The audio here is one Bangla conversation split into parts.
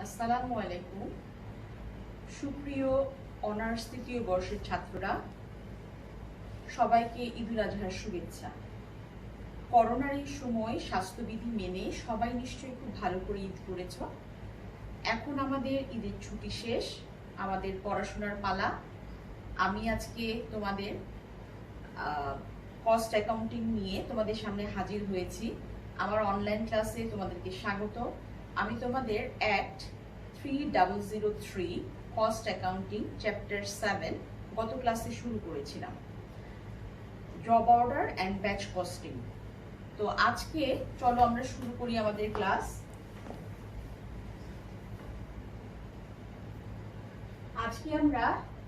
আসসালামু আলাইকুম। সুপ্রিয় অনার্স তৃতীয় বর্ষের ছাত্ররা, সবাইকে ঈদুল আজহার শুভেচ্ছা। করোনার এই সময় স্বাস্থ্যবিধি মেনে সবাই নিশ্চয়ই খুব ভালো করে ঈদ করেছ। এখন আমাদের ঈদের ছুটি শেষ, আমাদের পড়াশোনার পালা। আমি আজকে তোমাদের কস্ট অ্যাকাউন্টিং নিয়ে তোমাদের সামনে হাজির হয়েছি। আমার অনলাইন ক্লাসে তোমাদেরকে স্বাগত। আমি তোমাদের অ্যাক্ট 3003 কস্ট অ্যাকাউন্টিং চ্যাপ্টার 7 গত ক্লাসে শুরু করেছিলাম, job order and batch costing. তো আজকে চলো আমরা শুরু করি আমাদের ক্লাস। আজকে আমরা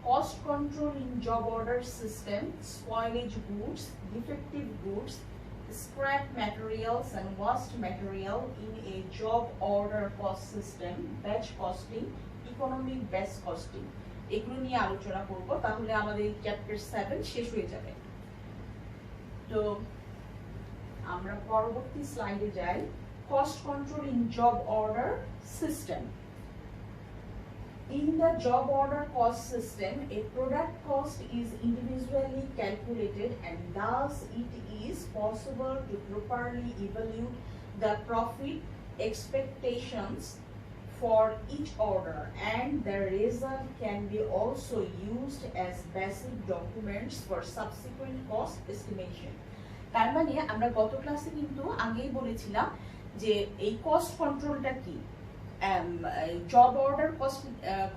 cost control in job order system, spoilage goods, defective goods, scrap materials and waste material in a job order cost system, batch costing, economic batch costing এগুলো নিয়ে আলোচনা করব, তাহলে আমাদের চ্যাপ্টার 7 শেষ হয়ে যাবে। তো আমরা পরবর্তী স্লাইডে যাই। cost control in job order system. In the job order cost system, a product cost is individually calculated and thus it is possible to properly evaluate the profit expectations for each order, and the result can be also used as basic documents for subsequent cost estimation. তার মানে আমরা গত ক্লাসে কিন্তু আগেই বলেছিলাম যে এই কস্ট কন্ট্রোলটা কি। জব অর্ডার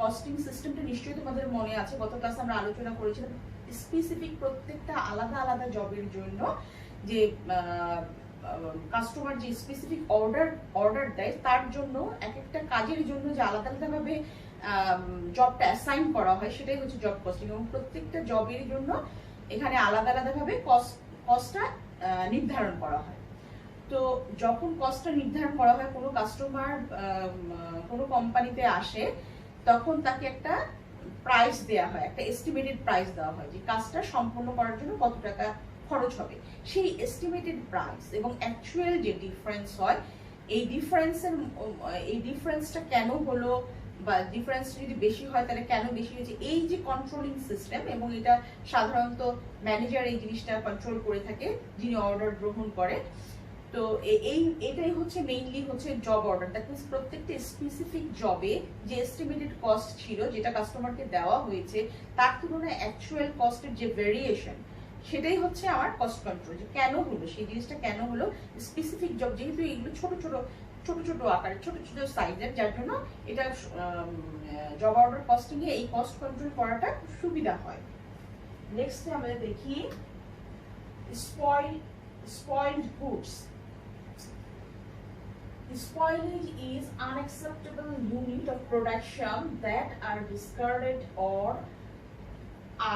কস্টিং সিস্টেমটা নিশ্চয়ই তোমাদের মনে আছে, গত ক্লাসে আমরা আলোচনা করেছিলাম স্পেসিফিক প্রত্যেকটা আলাদা আলাদা জবের জন্য যে কাস্টমার যে স্পেসিফিক অর্ডার দেয় তার জন্য এক একটা কাজের জন্য যে আলাদা আলাদাভাবে জবটা অ্যাসাইন করা হয় সেটাই হচ্ছে জব কস্টিং, এবং প্রত্যেকটা জবের জন্য এখানে আলাদা আলাদাভাবে কস্টটা নির্ধারণ করা হয়। তো যখন কস্টটা নির্ধারণ করা হয়, কোনো কাস্টমার কোনো কোম্পানিতে আসে, তখন তাকে একটা প্রাইস দেওয়া হয়, একটা এস্টিমেটেড প্রাইস দেওয়া হয় যে কাজটা সম্পন্ন করার জন্য কত টাকা খরচ হবে। সেই এস্টিমেটেড প্রাইস এবং অ্যাকচুয়াল যে ডিফারেন্স হয়, এই ডিফারেন্সটা কেন হলো বা ডিফারেন্স যদি বেশি হয় তাহলে কেন বেশি হয়েছে, এই যে কন্ট্রোলিং সিস্টেম, এবং এটা সাধারণত ম্যানেজার এই জিনিসটা কন্ট্রোল করে থাকে যিনি অর্ডার গ্রহণ করে। তো এটাই হচ্ছে মেইনলি হচ্ছে জব অর্ডার। দ্যাট মিন্স প্রত্যেকটা স্পেসিফিক জবে যে এস্টিমেটেড কস্ট ছিল যেটা কাস্টমারকে দেওয়া হয়েছে তার তুলনায় অ্যাকচুয়াল কস্টের যে ভেরিয়েশন, সেটাই হচ্ছে আমার কস্ট কন্ট্রোল। যে কেন হলো, সেই জিনিসটা কেন হলো, স্পেসিফিক জব, যেহেতু এগুলো ছোট ছোট আকারে ছোট ছোট সাইজের, যার জন্য এটা জব অর্ডার কস্টিং এ এই কস্ট কন্ট্রোল করাটা সুবিধা হয়। নেক্সট আমরা দেখি spoiled goods. Spoilage is unacceptable unit of production that are discarded or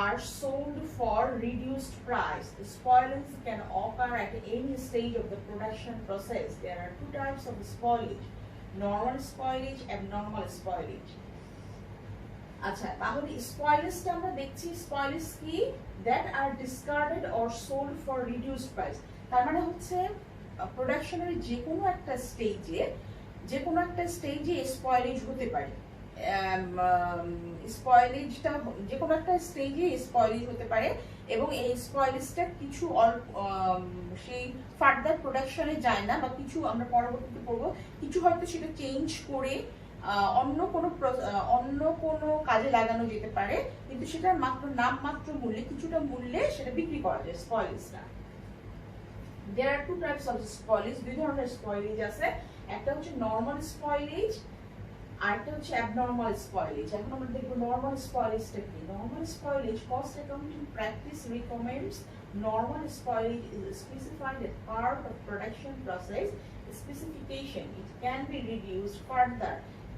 are sold for reduced price. Spoilage can occur at any stage of the production process. There are two types of spoilage: normal spoilage, abnormal spoilage. আচ্ছা, তাহলে স্পয়েলেজটা আমরা দেখছি, স্পয়েলেজ কি, that are discarded or sold for reduced price. তার মানে হচ্ছে প্রোডাকশনের যে কোনো একটা স্টেজে স্পয়েলেজ হতে পারে। স্পয়েলেজটা যে কোনো একটা স্টেজে স্পয়েলেজ হতে পারে, এবং এই স্পয়েলেজটা কিছু সেই ফার্দার প্রোডাকশনে যায় না, বা কিছু আমরা পরবর্তীতে পড়বো, কিছু হয়তো সেটা চেঞ্জ করে অন্য কোনো কাজে লাগানো যেতে পারে, কিন্তু সেটা নামমাত্র মূল্যে, কিছুটা মূল্যে সেটা বিক্রি করা যায় স্পয়েলেজটা। There are two types of spoilage, দুই ধরনের স্পয়েলেজ আছে। একটা হচ্ছে নরমাল স্পয়েলেজ, আর একটা হচ্ছে অ্যাবনরমাল স্পয়েলেজ। এখন আমরা দেখবো নরমাল স্পয়েলেজটা কি। Normal spoilage, cost accounting practice recommends normal spoilage is specified as part of production process specification. It can be reduced further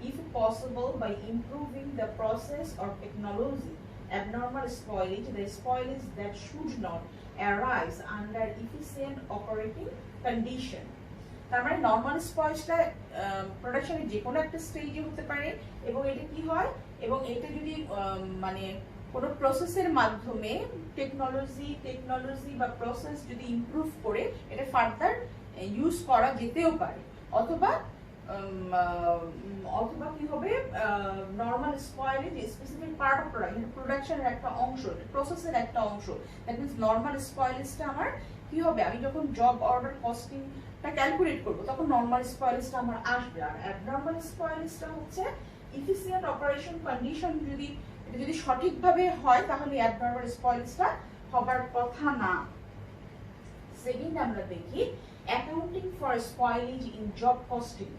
if possible by improving the process or technology. Abnormal spoilage, the spoilage that should not arise under efficient operating condition. তার মানে নরমাল স্পয়েলজটা প্রোডাকশনের যে কোনো একটা স্টেজে হতে পারে, এবং এটা কি হয়, এবং এটা যদি মানে কোনো প্রসেসের মাধ্যমে টেকনোলজি বা প্রসেস যদি ইমপ্রুভ করে এটা ফার্দার ইউজ করা যেতেও পারে, অথবা কি হবে, normal spoilage specific part of product, এটা প্রোডাকশনের একটা অংশ, এটা প্রসেসের একটা অংশ। দ্যাট মিনস নর্মাল স্পয়েলেজটা আমার কি হবে, আমি যখন জব অর্ডার কস্টিংটা ক্যালকুলেট করবো তখন নর্মাল স্পয়েলেজটা আমার আসবে। আর অ্যাবনর্মাল স্পয়েলেজটা হচ্ছে ইফিসিয়েন্ট অপারেশন কন্ডিশন যদি এটা যদি সঠিকভাবে হয় তাহলে অ্যাবনর্মাল স্পয়েলেজটা হবার কথা না। সেকেন্ড আমরা দেখি accounting for spoilage in job costing.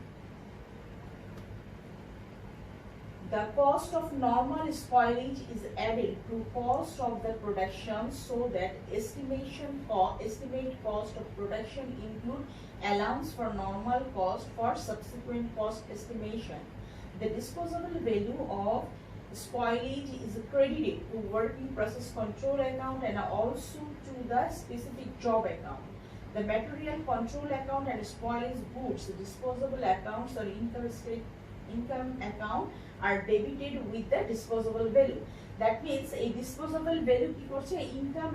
The cost of normal spoilage is added to cost of the production so that estimate cost of production include allowance for normal cost for subsequent cost estimation. The disposable value of spoilage is credited to working process control account and also to the specific job account. The material control account and spoilage goods disposable accounts or interstate income account are debited with the disposable value. That means a disposable value কি করছে, ইনকাম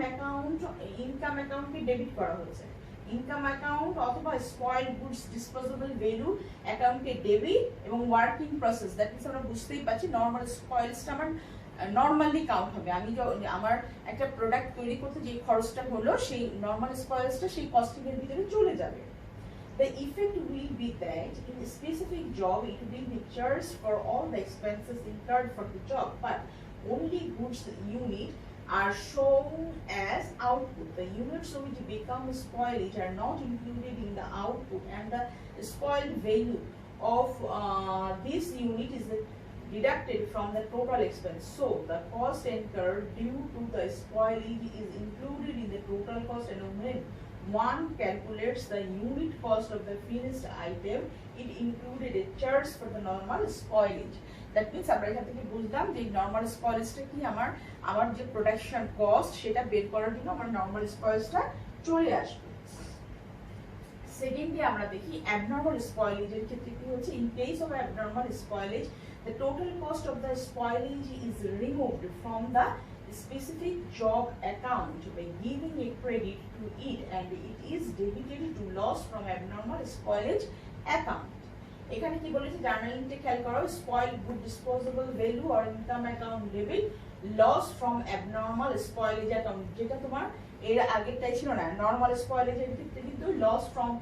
অ্যাকাউন্টে ডেবিট করা হয়েছে, ইনকাম অ্যাকাউন্ট অথবা স্পয়েল গুডস ডিসপোজেবল ভ্যালু অ্যাকাউন্টে ডেবিট এবং ওয়ার্কিং প্রসেস। দ্যাট মিনস আমরা বুঝতেই পারছি নর্মাল স্পয়েলসটা আমার নর্মালি কাউন্ট হবে। আমি আমার একটা প্রোডাক্ট তৈরি করতে যে খরচটা হলো সেই নর্মাল স্পয়েলসটা সেই কস্টিং এর ভিতরে চলে যাবে। The effect will be that in a specific job it will be charged for all the expenses incurred for the job, but only goods unit are shown as output. The units which become spoilage are not included in the output, and the spoiled value of this unit is deducted from the total expense. So the cost incurred due to the spoilage is included in the total cost, and when one calculates the unit cost of the finished item, it included a charge for the normal spoilage. That means আমরা এখান থেকে বুঝলাম যে নর্মাল স্পয়েলেজটা কি, আমার যে প্রোডাকশন কস্ট সেটা বের করার জন্য আমার নর্মাল স্পয়েলেজটা চলে আসবে। সেকেন্ডলি আমরা দেখি অ্যাবনর্মাল স্পয়েলেজের ক্ষেত্রে কি হচ্ছে। In case of abnormal spoilage the total cost of the spoilage is removed from the specific job account by giving a credit to it, and it is debited to loss from abnormal spoilage account. এখানে কি বলেছে, জার্নাল এন্ট্রি খেয়াল করো, spoiled good disposable value or income account debit loss from abnormal spoilage account, যেটা তোমার এর আগেরটাই ছিল না। নর্মাল স্পয়েলেজের ক্ষেত্রে কিন্তু লস ফ্রম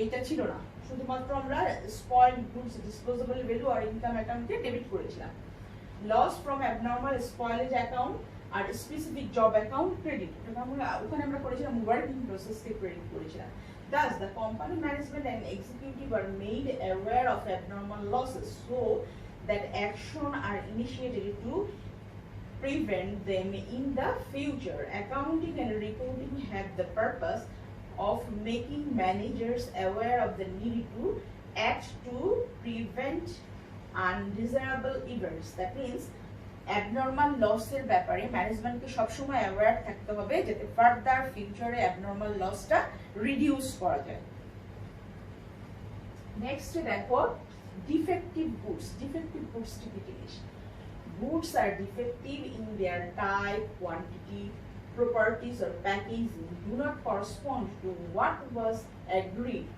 এইটা ছিল না, শুধুমাত্র আমরা স্পয়েলড গুডস ডিসপোজেবল ভ্যালু আর ইনকাম অ্যাকাউন্টকে ডেবিট করেছিলাম। Loss from abnormal spoilage account আর স্পেসিফিক জব অ্যাকাউন্ট ক্রেডিট, ওখানে আমরা করেছিলাম ওয়ার্কিং প্রসেসকে ক্রেডিট করেছিলাম। Thus, the company management and executive are made aware of abnormal losses so that action are initiated to prevent them in the future. Accounting and reporting have the purpose of making managers aware of the need to act to prevent undesirable events. That means abnormal লসের ব্যাপারে ম্যানেজমেন্টকে সবসময় অ্যাওয়্যার থাকতে হবে যাতে ফার্দার ফিউচারে অ্যাবনর্মাল লসটা রিডিউস করা যায়। নেক্সট দেখো ডিফেক্টিভ গুডস। ডিফেক্টিভ গুডস কি জিনিস? Goods are defective in their type, quantity, properties or packaging, do not correspond to what was agreed.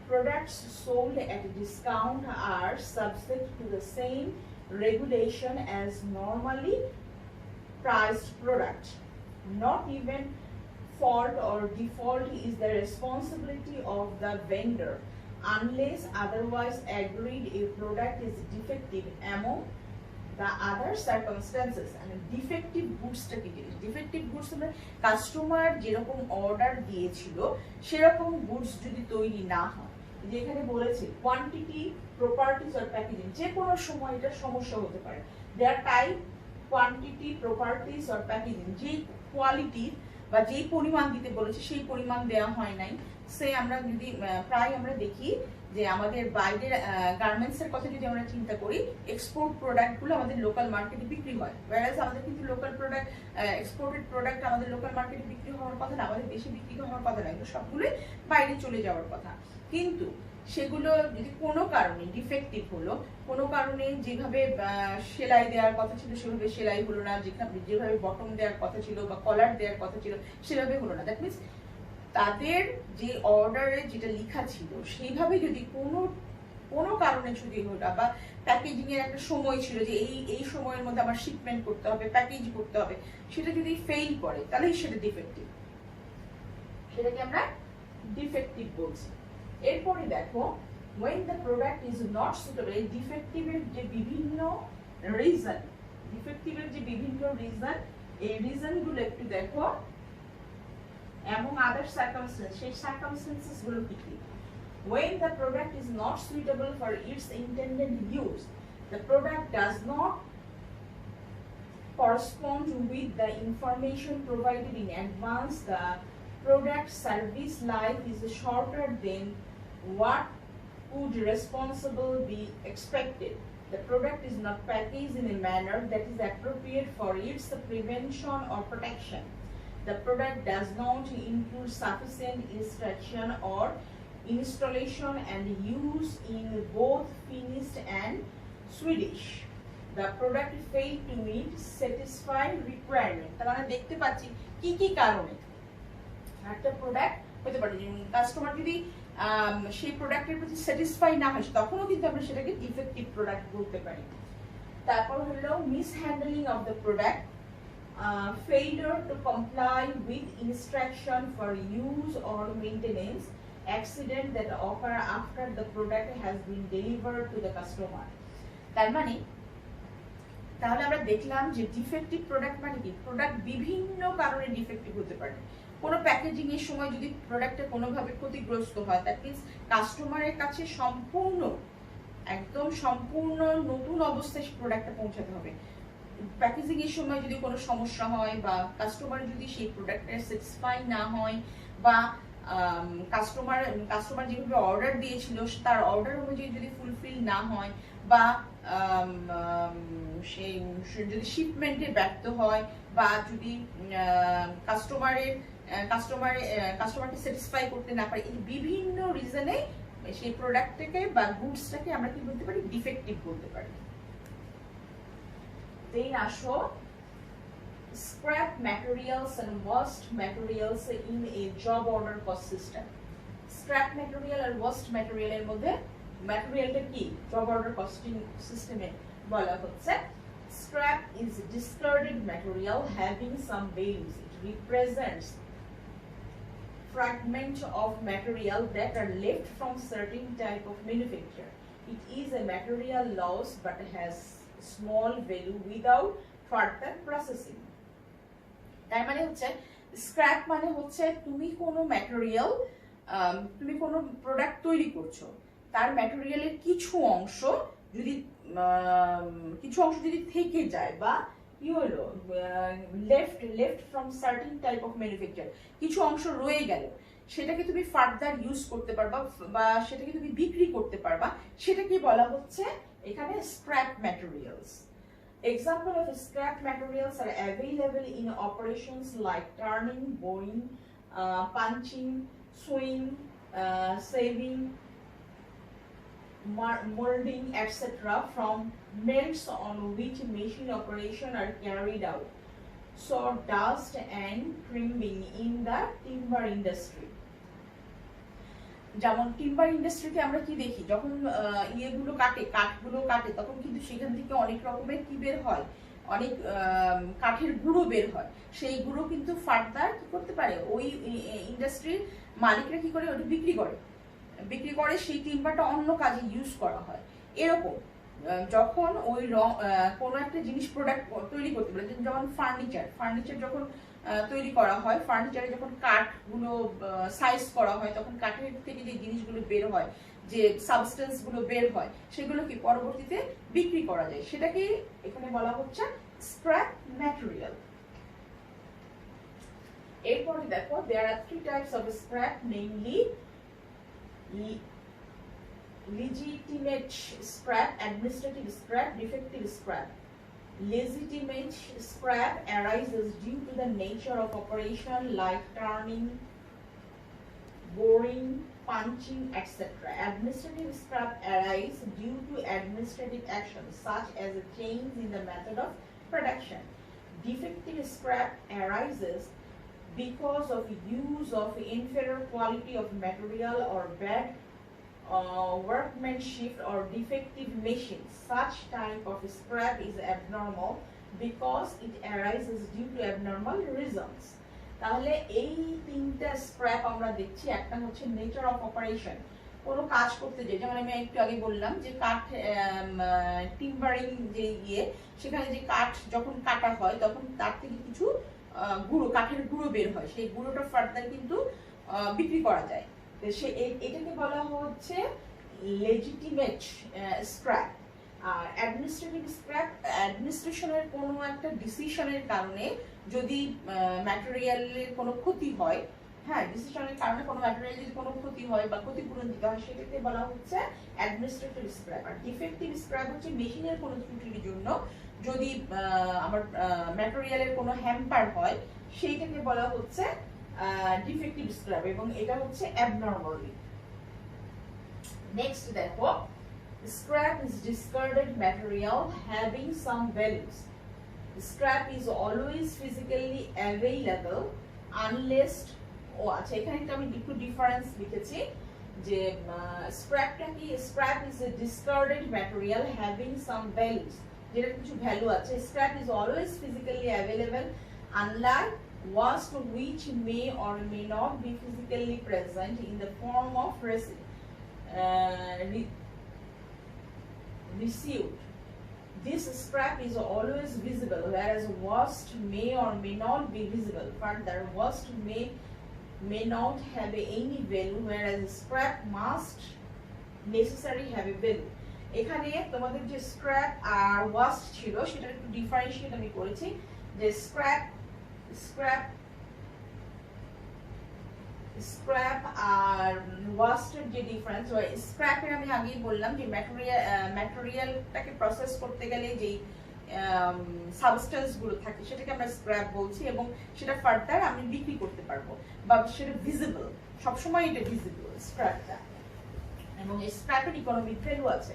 Products sold at a discount are subject to the same regulation as normally priced product. Not even fault or default is the responsibility of the vendor unless otherwise agreed a product is defective among the other circumstances. And defective goods টা কি জিনিস? defective goods মানে কাস্টমার যেরকম অর্ডার দিয়েছিল সেরকম গুডস যদি তৈরি না হয়, যেখানে বলেছে কোয়ান্টিটি, প্রপার্টিজ আর প্যাকেজিং, যে কোনো সময় এটা সমস্যা হতে পারে। দেয়ার টাইপ, কোয়ান্টিটি, প্রপার্টিজ আর প্যাকেজিং, যে কোয়ালিটি বা যে পরিমাণ দিতে বলেছে সেই পরিমাণ দেওয়া হয় নাই। সে আমরা যদি প্রায় আমরা দেখি যে আমাদের বাইরের গার্মেন্টস এর কথা যদি আমরা চিন্তা করি, এক্সপোর্ট প্রোডাক্টগুলো আমাদের লোকাল মার্কেটে বিক্রি হয়, whereas আমাদের কিন্তু লোকাল প্রোডাক্ট, এক্সপোর্টেড প্রোডাক্ট আমাদের লোকাল মার্কেটে বিক্রি হওয়ার কথা না, আমাদের দেশে বিক্রি হওয়ার কথা না, এগুলো সবগুলোই বাইরে চলে যাওয়ার কথা। কিন্তু সেগুলো যদি কোনো কারণে ডিফেক্টিভ হলো, কোনো কারণে যেভাবে সেলাই দেওয়ার কথা ছিল সেভাবে সেলাই হলো না, যেভাবে বটম দেওয়ার কথা ছিল বা কলার দেওয়ার কথা ছিল সেভাবে হলো না, দ্যাট মিনস তাদের যে অর্ডারে যেটা লেখা ছিল সেইভাবে যদি কোনো কোনো কারণে যদি ওটা বা প্যাকেজিং এর একটা সময় ছিল যে এই সময়ের মধ্যে আমার শিপমেন্ট করতে হবে, প্যাকেজ করতে হবে, সেটা যদি ফেল করে তাহলে সেটা ডিফেক্টিভ, সেটাকে আমরা ডিফেক্টিভ বলছি। এরপরে দেখো when the product is not suitable, এই ডিফেক্টিভের যে বিভিন্ন রিজন, ডিফেক্টিভের যে বিভিন্ন রিজন, এই রিজনগুলো একটু দেখো এবং আদার সার্কামস্টেন্স, সেই সার্কামস্টেন্সেস গুলো কি কি। When the product is not suitable for its intended use, the product does not correspond with the information provided in advance, the product service life is shorter than what could responsible be expected, the product is not packaged in a manner that is appropriate for its prevention or protection, the product does not include sufficient instruction or installation and use in both Finnish and Swedish, the product failed to meet satisfied requirement। তাহলে আমরা দেখতে পাচ্ছি কি কি কারণে একটা প্রোডাক্ট হতে পারে, কাস্টমার যদি সেই প্রোডাক্টের প্রতি স্যাটিসফাই না হয় তখনও কিন্তু আমরা সেটাকে ডিফেক্টিভ প্রোডাক্ট বলতে পারি। তারপর হলো mishandling of the product, failure to comply with instruction for use or maintenance, accident that occur after the product has been delivered to the customer। তার মানে তাহলে আমরা দেখলাম যে ডিফেক্টিভ প্রোডাক্ট মানে কি, প্রোডাক্ট বিভিন্ন কারণে ডিফেক্টিভ হতে পারে। কোনো প্যাকেজিং এর সময় যদি প্রোডাক্টে কোনোভাবে ক্ষতিগ্রস্ত হয়, দ্যাট মিন্স কাস্টমারের কাছে একদম সম্পূর্ণ নতুন অবস্থায় প্রোডাক্টটা পৌঁছাতে হবে। প্যাকেজিং এর সময় যদি কোনো সমস্যা হয় বা কাস্টমার যদি সেই প্রোডাক্টের স্যাটিসফাই না হয় বা কাস্টমার যেভাবে অর্ডার দিয়েছিল তার অর্ডার অনুযায়ী যদি ফুলফিল না হয় বা সেই যদি শিপমেন্টে ব্যর্থ হয় বা যদি কাস্টমারকে স্যাটিসফাই করতে না পারে, এই বিভিন্ন রিজনে সেই প্রোডাক্টটাকে বা গুডসটাকে আমরা কি বলতে পারি, ডিফেক্টিভ বলতে পারি। Then আসো scrap materials and waste materials in a job order cost system। scrap material R waste material এর মধ্যে ম্যাটেরিয়ালটা কি জব অর্ডার কস্টিং সিস্টেমে বলা হচ্ছে, scrap is discarded material having some values, it represents fragment of material that are left from certain type of manufacture, it is a material loss but has small value without further processing। তার মানে হচ্ছে স্ক্র্যাপ মানে হচ্ছে তুমি কোনো ম্যাটেরিয়াল, তুমি কোনো প্রোডাক্ট তৈরি করছো, তার ম্যাটেরিয়ালের কিছু অংশ যদি থেকে যায় বা কি হলো left from certain type of manufacture, কিছু অংশ রয়ে গেল, সেটাকে তুমি ফার্দার ইউজ করতে পারবা বা সেটাকে তুমি বিক্রি করতে পারবা, সেটাকে বলা হচ্ছে এখানে scrap materials। Example of scrap materials are available in operations like turning, boring, punching, sewing, saving, molding, etc. from mills on which machine operation are carried out, so dust and trimming in the timber industry। যেমন টিম্বার ইন্ডাস্ট্রিতে আমরা কি দেখি, যখন কাঠগুলো কাটে তখন কিন্তু সেখান থেকে অনেক রকমের কি বের হয়, অনেক কাঠের গুঁড়ো বের হয়, সেই গুঁড়ো কিন্তু ফার্দার কি করতে পারে, ওই ইন্ডাস্ট্রির মালিকরা কি করে ওটা বিক্রি করে সেই টিম্বারটা অন্য কাজে ইউজ করা হয়। এরকম যখন ওই কোনো একটা জিনিস প্রোডাক্ট তৈরি করতে পারে, যেমন ফার্নিচার যখন তৈরি করা হয়, ফার্নিচারে যখন কাঠগুলো সাইজ করা হয় তখন কাঠের থেকে যে জিনিসগুলো বের হয়, যে সাবস্টেন্স গুলো বের হয়, সেগুলো কি পরবর্তীতে বিক্রি করা যায়, সেটাকে এখানে বলা হচ্ছে স্ক্র্যাপ ম্যাটেরিয়াল। এরপরে দেখো there are three types of scrap, namely legitimate scrap, administrative scrap, defective scrap। Legitimate scrap arises due to the nature of operation like turning, boring, punching, etc. Administrative scrap arises due to administrative actions such as a change in the method of production. Defective scrap arises because of use of inferior quality of material or workmanship or defective machine. Such type of scrap is abnormal because it arises due to abnormal reasons. তাহলে এই তিনটা স্ক্র্যাপ আমরা দেখছি। একটা হচ্ছে নেচার অফ অপারেশন, কোনো কাজ করতে যাই, যেমন আমি একটু আগে বললাম যে কাঠ টিম্বারিং যে সেখানে যে কাঠ যখন কাটা হয় তখন তার থেকে কিছু গুঁড়ো, কাঠের গুঁড়ো বের হয়, সেই গুঁড়োটা ফার্দার কিন্তু বিক্রি করা যায়। সে এটাকে বলা হচ্ছে লেজিটিমেট স্ক্র্যাপ। আর অ্যাডমিনিস্ট্রেটিভ স্ক্র্যাপ, অ্যাডমিনিস্ট্রেশনের কোনো একটা ডিসিশনের কারণে যদি ম্যাটেরিয়ালের কোনো ক্ষতি হয়, হ্যাঁ ডিসিশনের কারণে কোনো ম্যাটেরিয়াল যদি কোনো ক্ষতি হয় বা ক্ষতিপূরণ দিতে হয়, সেটাকে বলা হচ্ছে অ্যাডমিনিস্ট্রেটিভ স্ক্র্যাপ। আর ডিফেক্টিভ স্ক্র্যাপ হচ্ছে মেশিনের কোনো ত্রুটির জন্য যদি আমার ম্যাটেরিয়ালের কোনো হ্যাম্পার হয়, সেইটাকে বলা হচ্ছে ডিফেক্টিভ স্ক্র্যাপ, এবং এটা হচ্ছে অ্যাবনর্মালি। নেক্সট দেখো, scrap is discarded material having some values. Scrap is always physically available unless, ও আচ্ছা এখানে একটা আমি একটু ডিফারেন্স লিখেছি যে স্ক্র্যাপটা কি, scrap is a discarded material having some values, যেটা কিছু ভ্যালু আছে। Scrap is always physically available unlike waste which may or may not be physically present in the form of received. This scrap is always visible, whereas waste may or may not be visible. Further, waste may not have any value, whereas scrap must necessarily have a value. এখানে তোমাদের যে স্ক্র্যাপ আর ওয়াস্ট ছিল সেটা একটু ডিফারেন্সিয়েট আমি করেছি, যে স্ক্র্যাপ আর ওয়াস্টের যে ডিফারেন্স, স্ক্র্যাপের আমি আগেই বললাম যে ম্যাটেরিয়ালটাকে প্রসেস করতে গেলে যেই সাবস্টেন্স গুলো থাকে সেটাকে আমরা স্ক্র্যাপ বলছি, এবং সেটা ফার্দার আমি বিক্রি করতে পারবো বা সেটা ভিজিবল, সবসময় এটা ভিজিবল স্ক্র্যাপটা, এবং এই স্ক্র্যাপের ইকোনমিক ভ্যালু আছে।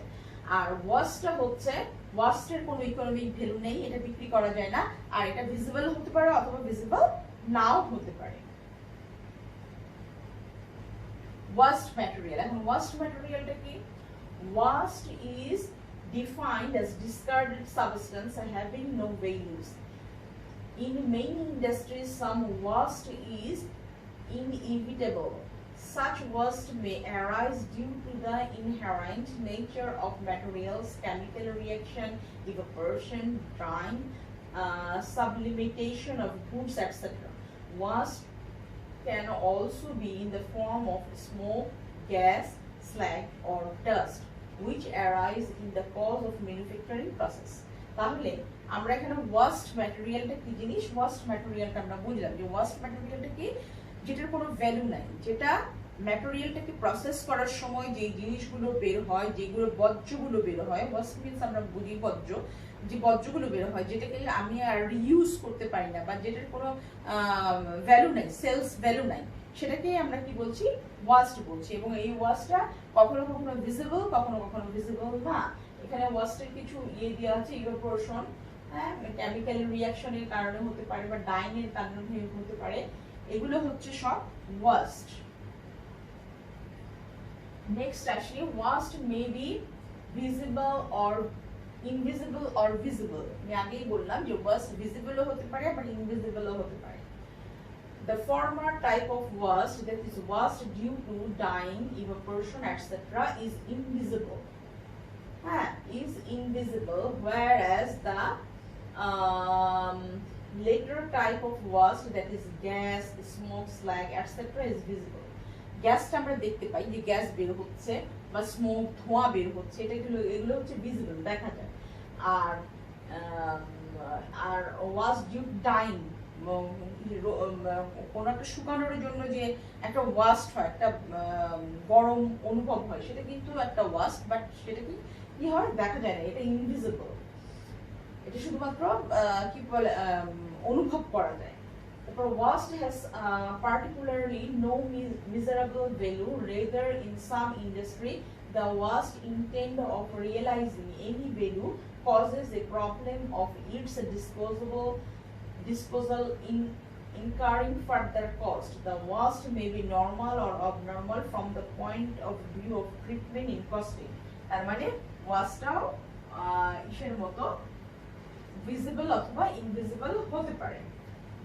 আর ওয়াস্টটা হচ্ছে, ওয়াস্টের কোনো ইকোনমিক ভ্যালু নেই, এটা বিক্রি করা যায় না, আর এটা ভিজিবল হতে পারে অথবা ভিজিবল নাও হতে পারে। Waste material, এখন waste materialটা কি? Waste is defined as discarded substance having no values. In many industries, some waste is inevitable. Such waste may arise due to the inherent nature of materials, chemical reaction, evaporation, drying, sublimitation of goods, etc. Waste can also be in the form of smoke, gas, slag, or dust, which arise in the course of manufacturing process. তাহলে আমরা এখানে ওয়াস্ট ম্যাটেরিয়ালটা কি জিনিস, ওয়াস্ট ম্যাটেরিয়ালটা আমরা বুঝলাম যে ওয়াস্ট ম্যাটেরিয়ালটা কি, যেটার কোনো ভ্যালু নাই, যেটা ম্যাটেরিয়ালটাকে প্রসেস করার সময় যে জিনিসগুলো বের হয়, যেগুলো বর্জ্যগুলো বের হয়, ওয়াস্ট মিনস আমরা বুঝি বর্জ্য, যে বর্জ্যগুলো বের হয় যেটাকে আমি আর রিইউজ করতে পারি না বা যেটার কোনো ভ্যালু নাই, সেলস ভ্যালু নাই, সেটাকে আমরা কি বলছি, ওয়াস্ট বলছি। এবং এই ওয়াস্টটা কখনো কখনো ভিজিবল, কখনো কখনো ভিজিবল না। এখানে ওয়াস্টের কিছু দেওয়া আছে, ইভাপোরেশন, হ্যাঁ কেমিক্যাল রিঅ্যাকশনের কারণে হতে পারে বা ডাইনের কারণে হতে পারে, এগুলো হচ্ছে সব ওয়াস্ট। নেক্সট আসলে waste may be visible or invisible or visible. আমি আগেই বললাম যে ওয়াস্ট ভিজিবলও হতে পারে আবার ইনভিজিবলও হতে পারে। The former type of waste, that is waste due to dyeing, evaporation, etc., is invisible. Is invisible, whereas the later type of waste, that is gas, smoke, slag, etc., is visible. গ্যাসটা আমরা দেখতে পাই যে গ্যাস বের হচ্ছে বা স্মোক, ধোঁয়া বের হচ্ছে, এগুলো হচ্ছে ভিজিবল, দেখা যায়। আর ওয়াশ ডিউ ডাইং, কোনো একটা শুকানোর জন্য যে একটা ওয়াস্ট হয়, একটা গরম অনুভব হয়, সেটা কিন্তু একটা ওয়াস্ট, বাট সেটা কি হয় দেখা যায় না, এটা ইনভিজিবল, এটা শুধুমাত্র কি বলে অনুভব করা যায়। তারপর waste has particularly no measurable value, rather in some industry the waste intent of realizing any value causes a problem of its disposal in incurring further cost. The waste may be normal or abnormal from the point of view of treatment in costing. তার মানে ওয়াশটাও ইসের মতো visible অথবা invisible হতে পারে.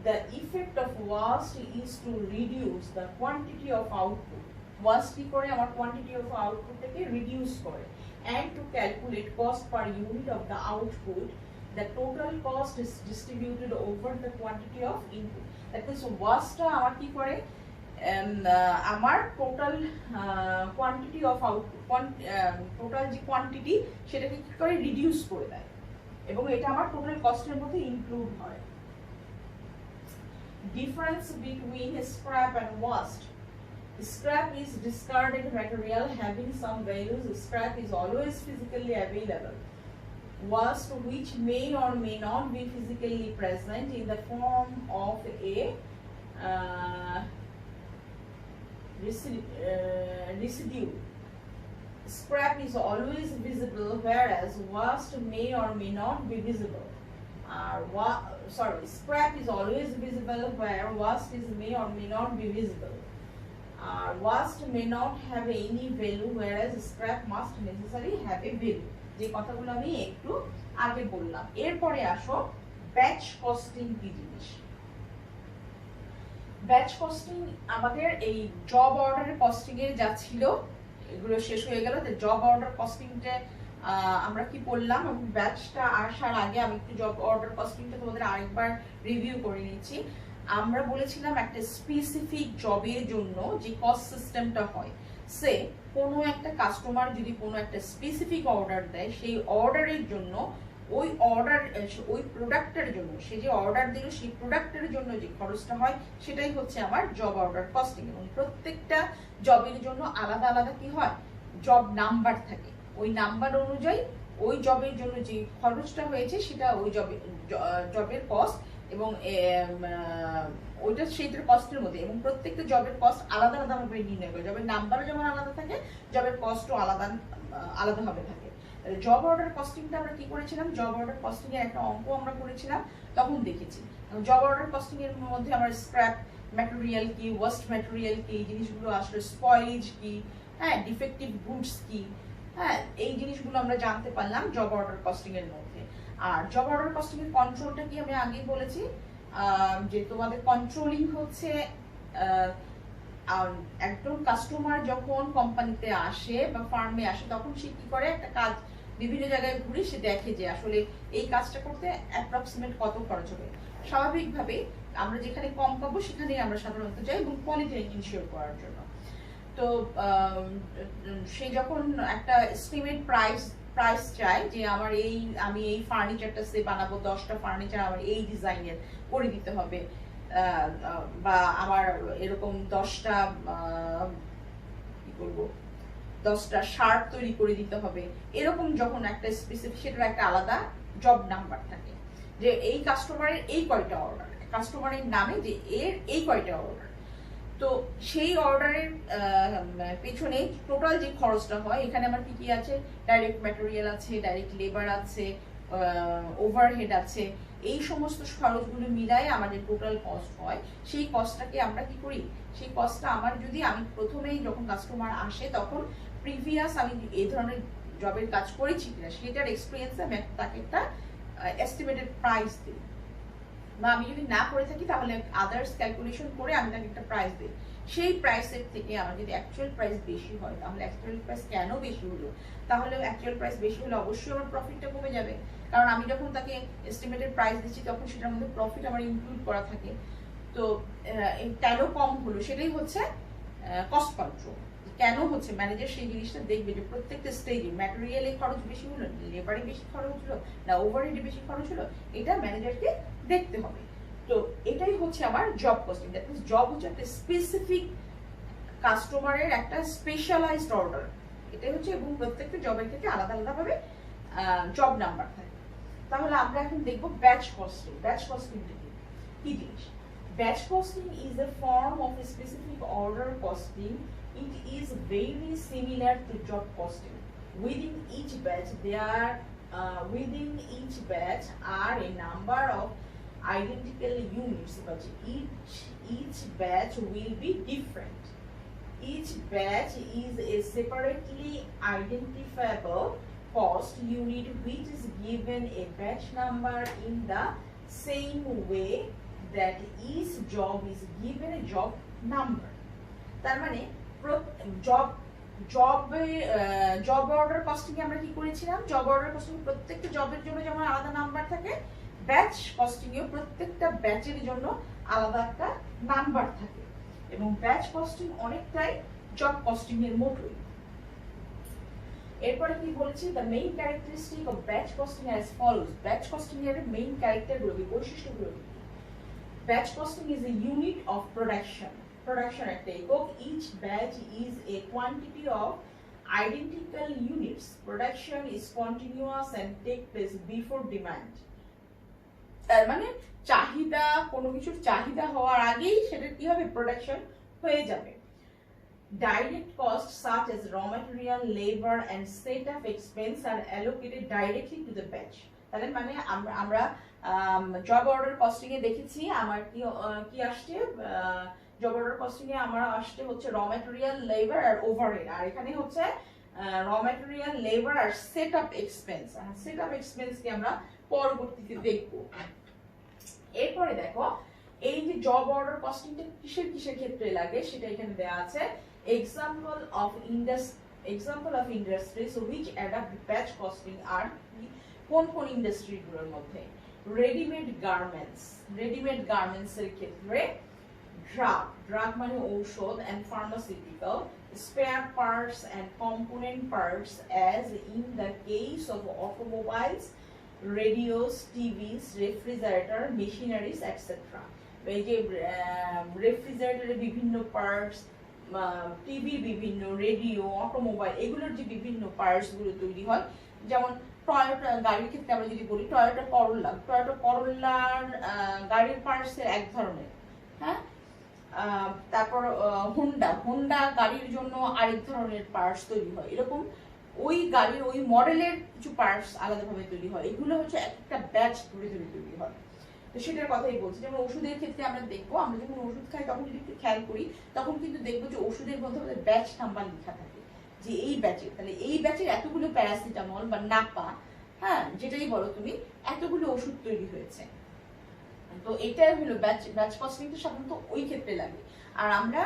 The effect of waste is to reduce the quantity of output. Waste কি করে আমার quantity of output টাকে reduce করে, and to calculate cost per unit of the output. The total cost is distributed over the quantity of input. That means waste আমার কি করে আমার total quantity of output total যে কোয়ান্টিটি সেটাকে কি করে রিডিউস করে দেয় এবং এটা আমার টোটাল কস্টের মধ্যে ইনক্লুড হয়. Difference between scrap and waste. Scrap is discarded material having some values. Scrap is always physically available. Waste, which may or may not be physically present in the form of a residue. Scrap is always visible, whereas waste may or may not be visible. Scrap is always visible where waste may or may not be visible. Waste may not have any value, whereas scrap must necessarily have a value. যে কথাগুলো আমি একটু আগে বললাম. এরপরে আসো ব্যাচ কস্টিং কি জিনিস. ব্যাচ কস্টিং আমাদের এই জব অর্ডারের কস্টিং এ যা ছিল এগুলো শেষ হয়ে গেল. তো জব অর্ডার কস্টিংটা আমরা কি বললাম, ব্যাচটা আসার আগে আমি একটু জব অর্ডার কস্টিংটা তোমাদের আরেকবার রিভিউ করে নিচ্ছি. আমরা বলেছিলাম একটা স্পেসিফিক জবের জন্য যে কস্ট সিস্টেমটা হয়, সে কোনো একটা কাস্টমার যদি কোনো একটা স্পেসিফিক অর্ডার দেয়, সেই অর্ডারের জন্য ওই প্রোডাক্টের জন্য সে যে অর্ডার দিল সেই প্রোডাক্টের জন্য যে খরচটা হয় সেটাই হচ্ছে আমার জব অর্ডার কস্টিং. এবং প্রত্যেকটা জবের জন্য আলাদা আলাদা কি হয়, জব নাম্বার থাকে. ওই নাম্বার অনুযায়ী ওই জবের জন্য যে খরচটা হয়েছে সেটা ওই জবের কস্ট এবং ওইটা সেইটার কস্টের মধ্যে, এবং প্রত্যেকটা জবের কস্ট আলাদা আলাদা ভাবে নির্ণয় করে. জবের নাম্বারও যেমন আলাদা থাকে, জবের কস্টও আলাদাভাবে থাকে. জব অর্ডার কস্টিংটা আমরা কি করেছিলাম, জব অর্ডার কস্টিং এর একটা অঙ্ক আমরা করেছিলাম, তখন দেখেছি জব অর্ডার কস্টিং এর মধ্যে আমরা স্ক্র্যাপ ম্যাটেরিয়াল কি, ওয়েস্ট ম্যাটেরিয়াল কি, এই জিনিসগুলো আসলে স্পয়েলেজ কি, হ্যাঁ ডিফেক্টিভ গুডস কি, হ্যাঁ এই জিনিসগুলো আমরা জানতে পারলাম জব অর্ডার কস্টিং এর মধ্যে. আর জব অর্ডার কস্টিং এর কন্ট্রোলটা কি আমি আগেই বলেছি যে তোমাদের কন্ট্রোলিং হচ্ছে একজন কাস্টমার যখন কোম্পানিতে আসে বা ফার্মে আসে তখন সে কি করে, একটা কাজ বিভিন্ন জায়গায় ঘুরে সে দেখে যে আসলে এই কাজটা করতে অ্যাপ্রক্সিমেট কত খরচ হবে. স্বাভাবিকভাবে আমরা যেখানে কম পাবো সেখানেই আমরা সাধারণত যাই এবং কোয়ালিটি ইনশিওর করার জন্য. তো সে যখন একটা এস্টিমেট প্রাইস চায় যে আমি এই ফার্নিচারটা সে বানাবো, 10টা ফার্নিচার আমার এই ডিজাইনের করে দিতে হবে, বা আমার এরকম 10টা কি বলবো 10টা শার্ট তৈরি করে দিতে হবে, এরকম যখন একটা স্পেসিফিক সেটার একটা আলাদা জব নাম্বার থাকে যে এই কাস্টমারের এই কয়টা অর্ডার, কাস্টমারের নামে যে এর এই কয়টা অর্ডার. তো সেই অর্ডারের পেছনে টোটাল যে খরচটা হয়, এখানে আমার কি কি আছে, ডাইরেক্ট ম্যাটেরিয়াল আছে, ডাইরেক্ট লেবার আছে, ওভারহেড আছে, এই সমস্ত খরচগুলো মিলাই আমাদের টোটাল কস্ট হয়. সেই কস্টটাকে আমরা কি করি, সেই কস্টটা আমি প্রথমেই যখন কাস্টমার আসে তখন প্রিভিয়াস আমি এই ধরনের জবের কাজ করেছি কিনা সেটার এক্সপিরিয়েন্সে আমি তাকে একটা এস্টিমেটেড প্রাইস দিই, বা আমি যদি না করে থাকি তাহলে আদার্স ক্যালকুলেশন করে আমি তাকে একটা প্রাইস দিই. সেই প্রাইসের থেকে আমার যদি অ্যাকচুয়াল প্রাইস বেশি হয়, তাহলে অ্যাকচুয়াল প্রাইস কেন বেশি হলো, তাহলে অ্যাকচুয়াল প্রাইস বেশি হলে অবশ্যই আমার প্রফিটটা কমে যাবে, কারণ আমি যখন তাকে এস্টিমেটেড প্রাইস দিচ্ছি তখন সেটার মধ্যে প্রফিট আমার ইনক্লুড করা থাকে. তো কেন কম হলো সেটাই হচ্ছে কস্ট কন্ট্রোল. কেন হচ্ছে, ম্যানেজার সেই জিনিসটা দেখবে যে প্রত্যেকটা স্টেজে ম্যাটেরিয়ালে খরচ বেশি হলো, লেবারে বেশি খরচ হলো, না ওভারহেডে বেশি খরচ হলো, এটা ম্যানেজারকে দেখতে হবে. তো এটাই হচ্ছে আমার job costing. That means job হচ্ছে একটা স্পেসিফিক কাস্টমারের একটা স্পেশালাইজড অর্ডার, এটাই হচ্ছে, এবং প্রত্যেকটা জবের ক্ষেত্রে আলাদা আলাদা ভাবে জব নাম্বার থাকে. তাহলে আমরা এখন দেখবো ব্যাচ কস্টিং. ব্যাচ কস্টিং কি জিনিস? Batch costing is a form of a specific order costing. It is very similar to job costing. Within each batch are a number of identical units, but each batch will be different. Each batch is a separately identifiable cost unit which is given a batch number in the same way that each job is given a job number. তার মানে জব অর্ডার কস্টিং আমরা কি করেছিলাম, জব অর্ডার কস্টিং প্রত্যেকটা জবের জন্য যেমন আলাদা নাম্বার থাকে, ব্যাচ কস্টিং এও প্রত্যেকটা ব্যাচের জন্য আলাদা একটা নাম্বার থাকে, এবং ব্যাচ কস্টিং অনেকটাই জব কস্টিং এর মতোই। এরপরে কি বলেছি, the main characteristic of batch costing as follows. Batch costing এর মেইন ক্যারেক্টারগুলো কি, বৈশিষ্ট্যগুলো কি? Batch costing is a unit of production. Production একটা একক। Each batch is a quantity of identical units. Production is continuous and take place before demand. তার মানে চাহিদা, কোনো কিছুর চাহিদা হওয়ার আগেই সেটা কি হবে, প্রোডাকশন হয়ে যাবে। Direct costs such as raw material, labor and setup expense are allocated directly to the batch. তাহলে মানে আমরা জব অর্ডার কস্টিং এ দেখেছি আমার কি আসছে, জব অর্ডার কস্টিং এ আমার আসছে হচ্ছে র ম্যাটেরিয়াল, লেবার আর ওভারহেড, আর এখানে হচ্ছে র ম্যাটেরিয়াল, লেবার আর সেটআপ এক্সপেন্স। সেটআপ এক্সপেন্স কে আমরা পরবর্তীতে দেখব। এরপরে দেখো এই যে জব অর্ডার কস্টিংটা কিসের কিসের ক্ষেত্রে লাগে সেটা এখানে দেওয়া আছে। Example of industries which adopt batch costing আর কোন কোন ইন্ডাস্ট্রিগুলোর মধ্যে, রেডিমেড গার্মেন্টস এর ক্ষেত্রে, ড্রাগ মানে ঔষধ and pharmaceutical, spare parts and component parts as in the case of automobiles, radios, TVs, refrigerator, machineries, etc. এই যে রেফ্রিজারেটরের বিভিন্ন পার্টস, টিভির বিভিন্ন, রেডিও, অটোমোবাইল, এগুলোর যে বিভিন্ন পার্টস গুলো তৈরি হয়, যেমন টয়োটা গাড়ির ক্ষেত্রে আমরা যদি বলি টয়োটা করোলার গাড়ির পার্টস এর এক ধরনের, হ্যাঁ। তারপর হোন্ডা গাড়ির জন্য আরেক ধরনের পার্টস তৈরি হয়, এরকম ওই গাড়ির ওই মডেলের কিছু পার্টস আলাদাভাবে তৈরি হয়, এগুলো হচ্ছে একটা ব্যাচ ধরে ধরে তৈরি হয়। তো সেটার কথাই বলছি। যেমন ওষুধের ক্ষেত্রে আমরা দেখবো, আমরা যখন ওষুধ খাই তখন যদি একটু খেয়াল করি তখন কিন্তু দেখবো যে ওষুধের মধ্যে ব্যাচ নাম্বার লেখা থাকে, যে এই ব্যাচের, তাহলে এই ব্যাচের এতগুলো প্যারাসিটামল বা নাপা, হ্যাঁ যেটাই বলো তুমি, এতগুলো ওষুধ তৈরি হয়েছে। তো এটাই হলো ব্যাচ কস্টিংটা সাধারণত ওই ক্ষেত্রে লাগে। আর আমরা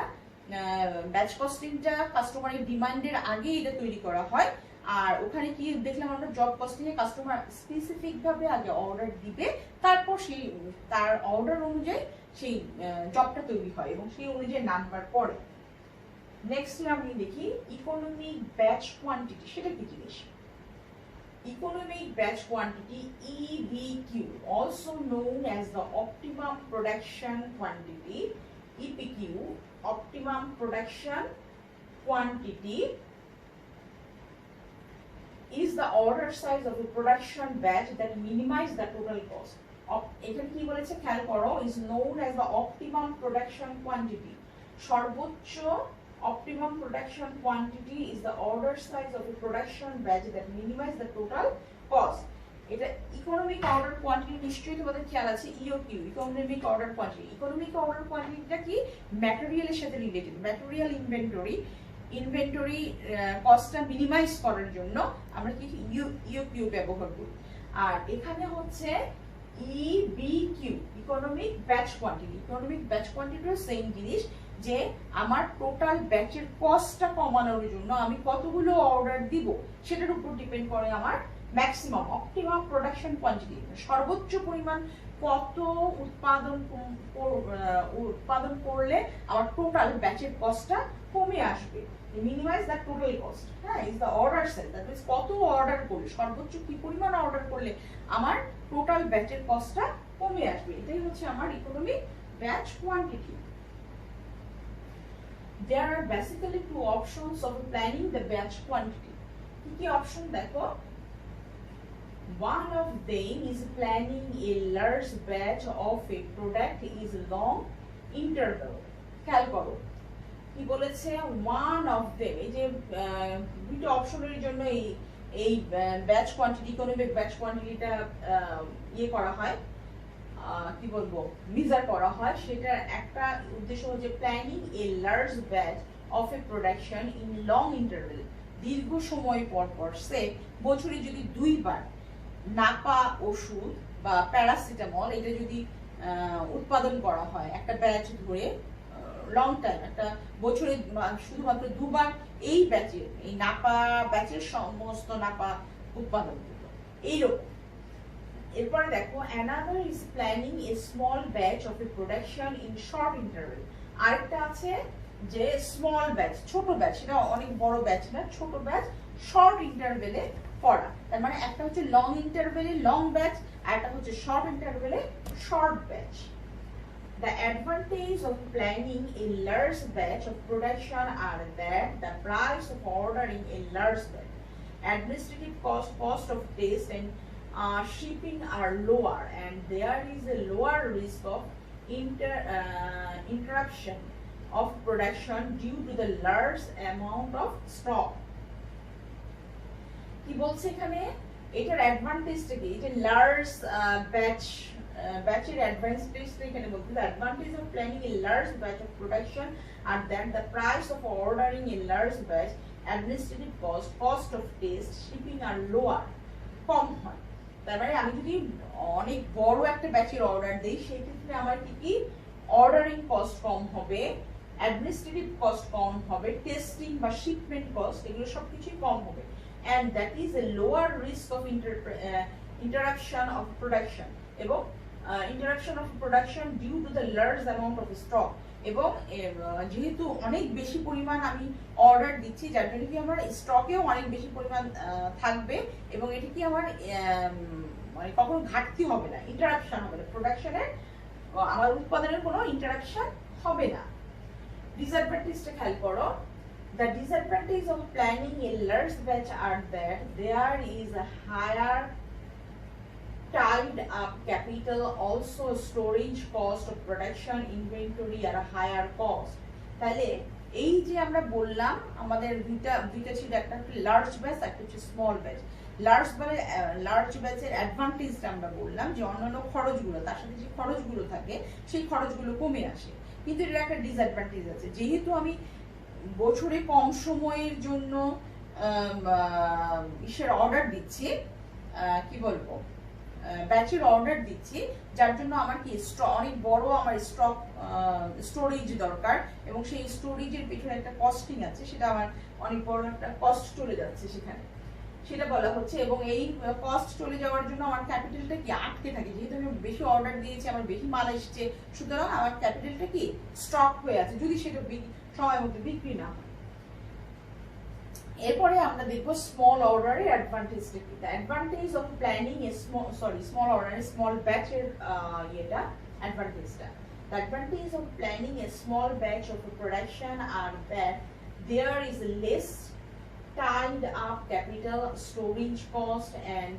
ব্যাচ কস্টিংটা কাস্টমারের ডিমান্ডের আগে এটা তৈরি করা হয়, আর ওখানে কি দেখলাম আমরা, জব কস্টিং এ কাস্টমার স্পেসিফিক ভাবে আগে অর্ডার দিবে, তারপর সেই তার অর্ডার অনুযায়ী সেই জবটা তৈরি হয় এবং সেই অনুযায়ী নাম্বার পড়ে। নেক্সট আমি দেখি ইকোনমিক ব্যাচ কোয়ান্টিটি, সেটা কি জিনিস? Economic batch quantity, EBQ, also known as the optimum production quantity, EPQ, optimum production quantity, is the order size of a production batch that minimize the total cost. এখানে কি বলেছে খেয়াল করো, is known as the optimum production quantity. সর্বোচ্চ optimum production quantity is the order size of a production batch that minimize the total cost. এটা ইকোনমিক অর্ডার কোয়ান্টিটি নিশ্চয়ই তোমাদের খেয়াল আছে, EOQ, economic order quantity. Economic order কোয়ান্টিটিটা কি, ম্যাটেরিয়ালের সাথে রিলেটেড, ম্যাটেরিয়াল ইনভেন্টরি কস্টটা মিনিমাইজ করার জন্য আমরা কি ইওকিউ ব্যবহার করি। আর এখানে হচ্ছে ইবিকিউ, ইকোনমিক ব্যাচ কোয়ান্টিটি। ইকোনমিক ব্যাচ কোয়ান্টিটিও সেম জিনিস, যে আমার টোটাল ব্যাচের কস্টটা কমানোর জন্য আমি কতগুলো অর্ডার দিব সেটার উপর ডিপেন্ড করে আমার ম্যাক্সিমাম অপটিমাম প্রোডাকশন কোয়ান্টিটি, সর্বোচ্চ পরিমাণ কত উৎপাদন করলে আমার টোটাল ব্যাচের কস্টটা কমে আসবে। মিনিমাইজ দ্য টোটাল কস্ট, হ্যাঁ, is the order sale, that means কত অর্ডার করলে, সর্বোচ্চ কি পরিমাণ অর্ডার করলে আমার টোটাল ব্যাচের কস্টটা কমে আসবে, এটাই হচ্ছে আমার economic batch quantity. There are basically two options of planning the batch quantity. কি অপশন দেখো, one of them is planning a large batch of a product is long interval. খেয়াল করো কি বলেছে, one of them, এই যে দুটো অপশনের জন্য এই ব্যাচ কোয়ান্টিটি, ইকোনমিক ব্যাচ কোয়ান্টিটিটা ইয়ে করা হয়, কি বলবো মেজার করা হয়, সেটার একটা উদ্দেশ্য হচ্ছে planning a large batch of A production in long interval, দীর্ঘ সময় পর পর। সে বছরে যদি 2বার নাপা ওষুধ বা প্যারাসিটামল এটা যদি উৎপাদন করা হয় একটা ব্যাচ ধরে, লং টাইম, একটা বছরে শুধুমাত্র 2বার এই ব্যাচের, এই নাপা ব্যাচের সমস্ত নাপা উৎপাদন হতো এইরকম। এরপরে দেখো another is planning a small batch of A production in short interval. আরেকটা আছে যে স্মল ব্যাচ, ছোট ব্যাচ, সেটা অনেক বড় ব্যাচ না, ছোট ব্যাচ শর্ট ইন্টারভেলে করা। তার মানে একটা হচ্ছে লং ইন্টারভেলে লং ব্যাচ, আর একটা হচ্ছে শর্ট ইন্টারভেলে short batch. The advantage of planning a large batch of production are that the price of ordering a large batch, administrative cost of test and shipping are lower, and there is a lower risk of interruption of production due to the large amount of stock. কি বলছে এখানে, এটার অ্যাডভান্টেজটা কি, এটা লার্জ ব্যাচের অ্যাডভান্টেজটা এখানে বলতে, the advantage of planning a large batch of production are that the price of ordering a large batch, administrative cost of test, shipping are lower, কম হয়। তার মানে আমি যদি অনেক বড় একটা ব্যাচের অর্ডার দিই সেই ক্ষেত্রে আমার কি অর্ডারিং কস্ট কম হবে, অ্যাডমিনিস্ট্রেটিভ কস্ট কম হবে, টেস্টিং বা শিপমেন্ট কস্ট এগুলো সবকিছুই কম হবে, and that is a lower risk of interruption of production, এবং interruption of production due to the large amount of stock, এবং যেহেতু অনেক বেশি পরিমাণ আমি অর্ডার দিচ্ছি যার জন্য কি আমার স্টকেও অনেক বেশি পরিমাণ থাকবে, এবং এটি কি আমার মানে কখনো ঘাটতি হবে না, ইন্টারাপশন হবে না, প্রোডাকশনের আমার উৎপাদনের কোনো ইন্টারাপশন হবে না। ডিসঅ্যাডভান্টেজটা খেয়াল করো, the disadvantage of planning a large batch are that there is a higher tied up capital, also storage cost of production, inventory R higher cost। তাহলে এই যে আমরা বললাম আমাদের দুইটা ছিল, একটা হচ্ছে লার্জ ব্যাচ, একটা হচ্ছে স্মল ব্যাচ। লার্জ ব্যাচের অ্যাডভান্টেজটা আমরা বললাম যে অন্যান্য খরচগুলো, তার সাথে যে খরচগুলো থাকে সেই খরচগুলো কমে আসে, কিন্তু এর একটা ডিসঅ্যাডভান্টেজ আছে, যেহেতু আমি বছরে কম সময়ের জন্য ইসের অর্ডার দিচ্ছি, কি বলবো ব্যাচের অর্ডার দিচ্ছি, যার জন্য আমার কি অনেক বড় আমার স্টোরেজ দরকার, এবং সেই স্টোরেজের পিছনে একটা কস্টিং আছে, সেটা আমার অনেক বড় একটা কস্ট চলে যাচ্ছে সেখানে, সেটা বলা হচ্ছে। এবং এই কস্ট চলে যাওয়ার জন্য আমার ক্যাপিটালটা কি আটকে থাকে, যেহেতু আমি বেশি অর্ডার দিয়েছি, আমার বেশি মাল এসছে, সুতরাং আমার ক্যাপিটালটা কি স্টক হয়ে আছে, যদি সেটা সময়ের মধ্যে বিক্রি না হয়। এরপরে আমরা দেখব স্মল অর্ডারের অ্যাডভান্টেজটা কি। The advantage of planning a small order, small ব্যাচের এটা অ্যাডভান্টেজটা। The advantage of planning a small batch of production আর that there is less tied up capital, storage cost and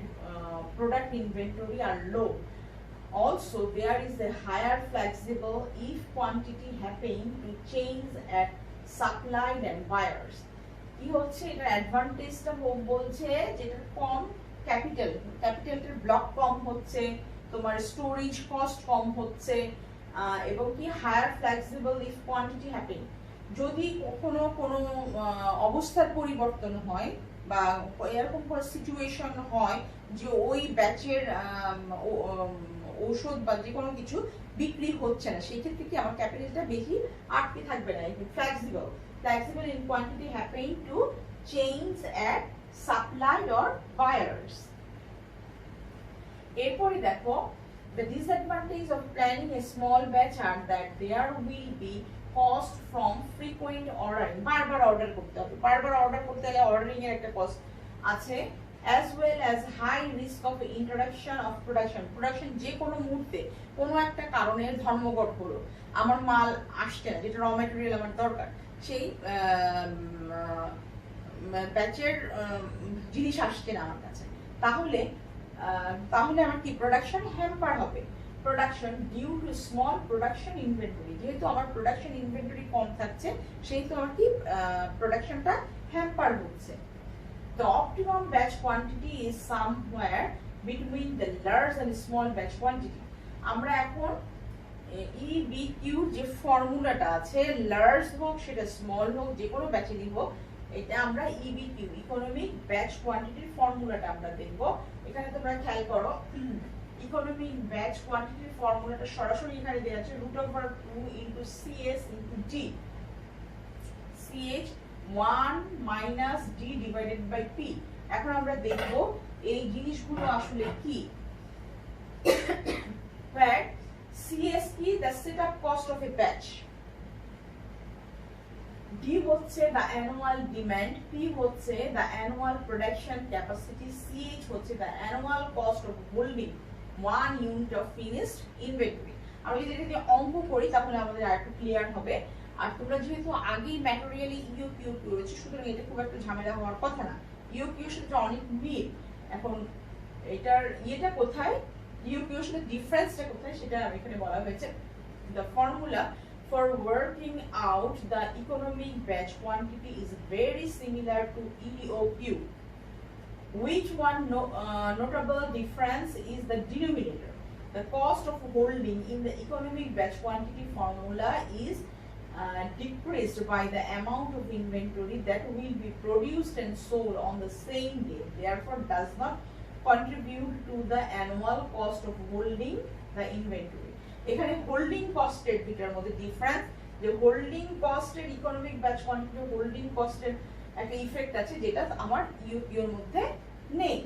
product inventory are low. Also, there is a higher flexible if quantity happening to change at supply and buyers. কি হচ্ছে এটা অ্যাডভান্টেজটা বলছে যেটা কম ক্যাপিটালের ব্লক কম হচ্ছে, তোমার স্টোরেজ কস্ট কম হচ্ছে, এবং কি higher flexible if quantity happening, যদি কখনো কোনো অবস্থার পরিবর্তন হয় বা এরকম কোনো সিচুয়েশন হয় যে ওই ব্যাচের ঔষধ বা যে কোনো কিছু বিক্রি হচ্ছে না, সেই ক্ষেত্রে কি আমার ক্যাপিটালটা বেশি আটকে থাকবে না, flexible in quantity happening to change at supply or buyers. এরপরে দেখো the disadvantage of planning a small batch are that there will be cost from frequent ordering, বারবার অর্ডার করতে হবে, বারবার অর্ডার করতে গেলে অর্ডারিং এর একটা কস্ট আছে, as well as high risk of interruption of production, যে কোনো মুহূর্তে কোনো একটা কারণে ধর্মঘট হলো, আমার মাল আসছে না, যেটা র ম্যাটেরিয়াল আমার দরকার, সেই ব্যাচের জিনিস আসছে না আমার কাছে, তাহলে আমার কি প্রোডাকশন হ্যাম্পার হবে, production due to small production inventory, যেহেতু আমার প্রোডাকশন ইনভেন্টরি কম থাকছে সেহেতু আমার কি প্রোডাকশনটা হ্যাম্পার হচ্ছে। The optimum batch quantity is somewhere between the large and small batch quantity. আমরা এখন EBQ যে ফর্মুলাটা আছে, লার্জ হোক সেটা স্মল হোক যে কোনো ব্যাচেরই হোক, এটা আমরা EBQ ইকোনমিক ব্যাচ কোয়ান্টিটির ফর্মুলাটা আমরা দেখব। এখানে তোমরা খেয়াল করো, ইকোনমিক ব্যাচ কোয়ান্টিটির ফর্মুলাটা সরাসরি এখানে দেওয়া আছে √2 into CS into D, CH 1 minus D divided by P। এখন আমরা দেখব এই জিনিসগুলো আসলে কি। Where CS কি, the setup cost of a batch, D হচ্ছে the annual demand, P হচ্ছে the annual production capacity, CH হচ্ছে the annual cost of holding 1 unit of finished inventory। আমি যদি অঙ্ক করি তাহলে আমাদের আরেকটু ক্লিয়ার হবে। আর তোমরা যেহেতু আগেই ম্যাটেরিয়ালি EOQ করেছো, সুতরাং এটা খুব একটা ঝামেলা হওয়ার কথা না। EOQ এর সাথে অনেক মিল। এখন এটার ইয়েটা কোথায়, EOQ এর সাথে ডিফারেন্সটা কোথায় সেটা এখানে বলা হয়েছে। The formula for working out the economic batch quantity is very similar to EOQ. Which one notable difference is the denominator? The cost of holding in the economic batch quantity formula is decreased by the amount of inventory that will be produced and sold on the same day, therefore does not contribute to the annual cost of holding the inventory. এখানে হোল্ডিং কস্টের দুটার মধ্যে ডিফারেন্স, যে হোল্ডিং কস্টের ইকোনমিক ব্যাচ কোয়ান্টিটি হোল্ডিং কস্টের একটা ইফেক্ট আছে যেটা আমার ইউপিও এর মধ্যে নেই।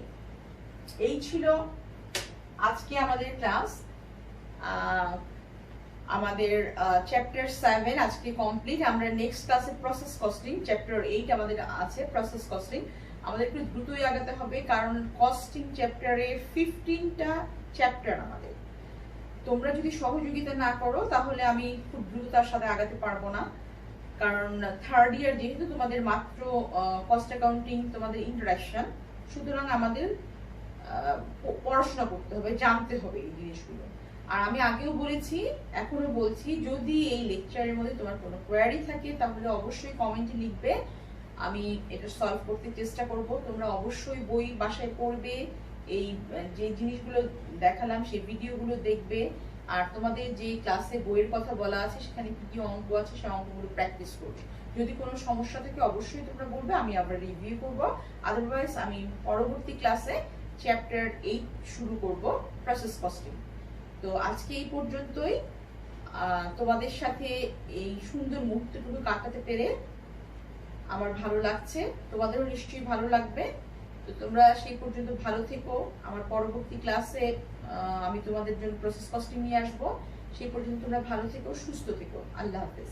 এই ছিল আজকে আমাদের ক্লাস। আমাদের চ্যাপ্টার 7 আজকে কমপ্লিট। আমরা নেক্সট ক্লাসে প্রসেস কস্টিং, চ্যাপ্টার 8 আমাদের আছে প্রসেস কস্টিং। আমাদের একটু দ্রুতই আগাতে হবে কারণ কস্টিং চ্যাপ্টারে 15টা চ্যাপ্টার আমাদের। তোমরা যদি সহযোগিতা না করো তাহলে আমি খুব দ্রুততার সাথে আগাতে পারবো না, কারণ থার্ড ইয়ার যেহেতু তোমাদের মাত্র কস্ট অ্যাকাউন্টিং তোমাদের ইন্ট্রোডাকশন, সুতরাং আমাদের পড়াশোনা করতে হবে, জানতে হবে এই জিনিসগুলো। আর আমি আগেও বলেছি এখনো বলছি, যদি এই লেকচারের মধ্যে তোমার কোনো কোয়ারি থাকে তাহলে অবশ্যই কমেন্টে লিখবে, আমি এটা সলভ করতে চেষ্টা করব। তোমরা অবশ্যই বই বাসায় পড়বে, এই যে জিনিসগুলো দেখালাম সেই ভিডিওগুলো দেখবে, আর তোমাদের যে ক্লাসে বইয়ের কথা বলা আছে সেখানে কি কি অঙ্ক আছে সেই অঙ্কগুলো প্র্যাকটিস করবে। যদি কোনো সমস্যা থাকে অবশ্যই তোমরা বলবে, আমি আবার রিভিউ করব। আদারওয়াইজ আমি পরবর্তী ক্লাসে চ্যাপ্টার 8 শুরু করব, প্রসেস কস্টিং। তো আজকে এই পর্যন্তই। তোমাদের সাথে এই সুন্দর মুহূর্তটুকু কাটাতে পেরে আমার ভালো লাগছে, তোমাদেরও নিশ্চয়ই ভালো লাগবে। তো তোমরা সেই পর্যন্ত ভালো থেকো। আমার পরবর্তী ক্লাসে আমি তোমাদের জন্য প্রসেস কস্টিং নিয়ে আসবো। সেই পর্যন্ত তোমরা ভালো থেকো, সুস্থ থেকো। আল্লাহ হাফেজ।